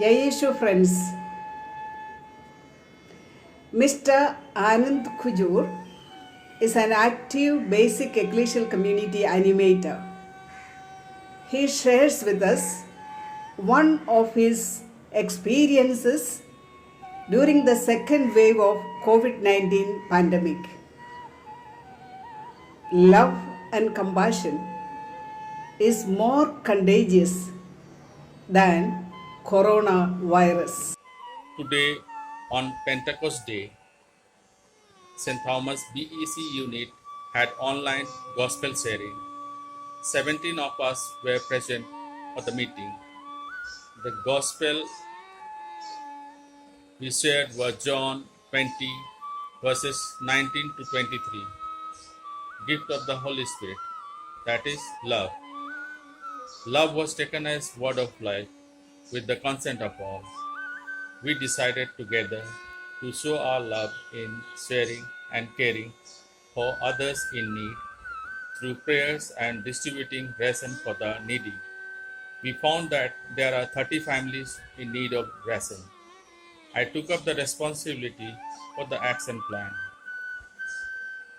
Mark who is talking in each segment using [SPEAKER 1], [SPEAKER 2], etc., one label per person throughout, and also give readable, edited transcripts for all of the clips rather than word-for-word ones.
[SPEAKER 1] Yeshu friends, Mr. Anand Khujur is an active basic ecclesial community animator. He shares with us one of his experiences during the second wave of COVID-19 pandemic. Love and compassion is more contagious than coronavirus.
[SPEAKER 2] Today, on Pentecost Day, St. Thomas BEC unit had online gospel sharing. 17 of us were present for the meeting. The gospel we shared was John 20, verses 19 to 23. Gift of the Holy Spirit, that is love. Love was taken as word of life with the consent of all. We decided together to show our love in sharing and caring for others in need through prayers and distributing ration for the needy. We found that there are 30 families in need of ration. I took up the responsibility for the action plan.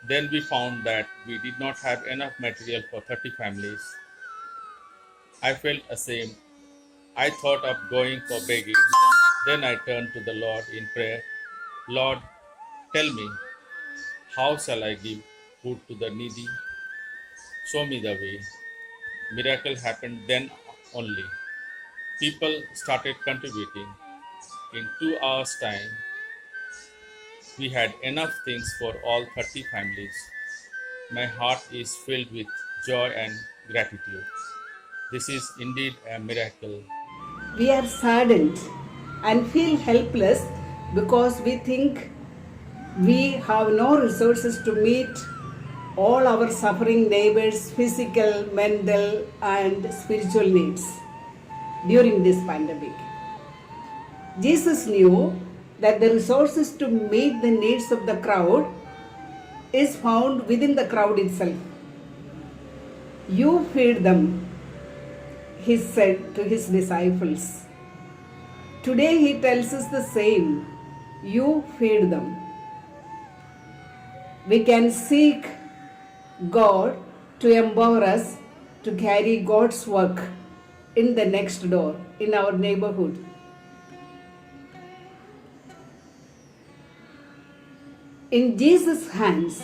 [SPEAKER 2] Then we found that we did not have enough material for 30 families. I felt ashamed. I thought of going for begging. Then I turned to the Lord in prayer. Lord, tell me, how shall I give food to the needy? Show me the way. Miracle happened then only. People started contributing. In 2 hours' time, we had enough things for all 30 families. My heart is filled with joy and gratitude. This is indeed a miracle.
[SPEAKER 1] We are saddened and feel helpless because we think we have no resources to meet all our suffering neighbors' physical, mental, and spiritual needs during this pandemic. Jesus knew that the resources to meet the needs of the crowd is found within the crowd itself. You feed them, he said to his disciples. Today he tells us the same. You feed them. We can seek God to empower us to carry God's work in the next door, in our neighborhood. In Jesus' hands,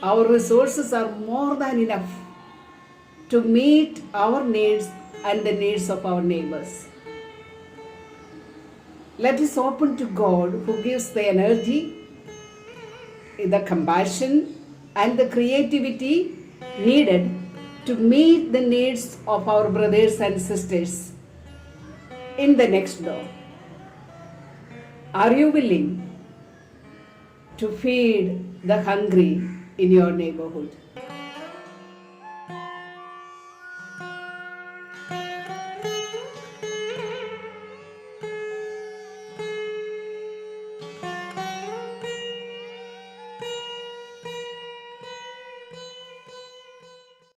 [SPEAKER 1] our resources are more than enough to meet our needs and the needs of our neighbors. Let us open to God who gives the energy, the compassion, and the creativity needed to meet the needs of our brothers and sisters in the next door. Are you willing to feed the hungry in your neighborhood?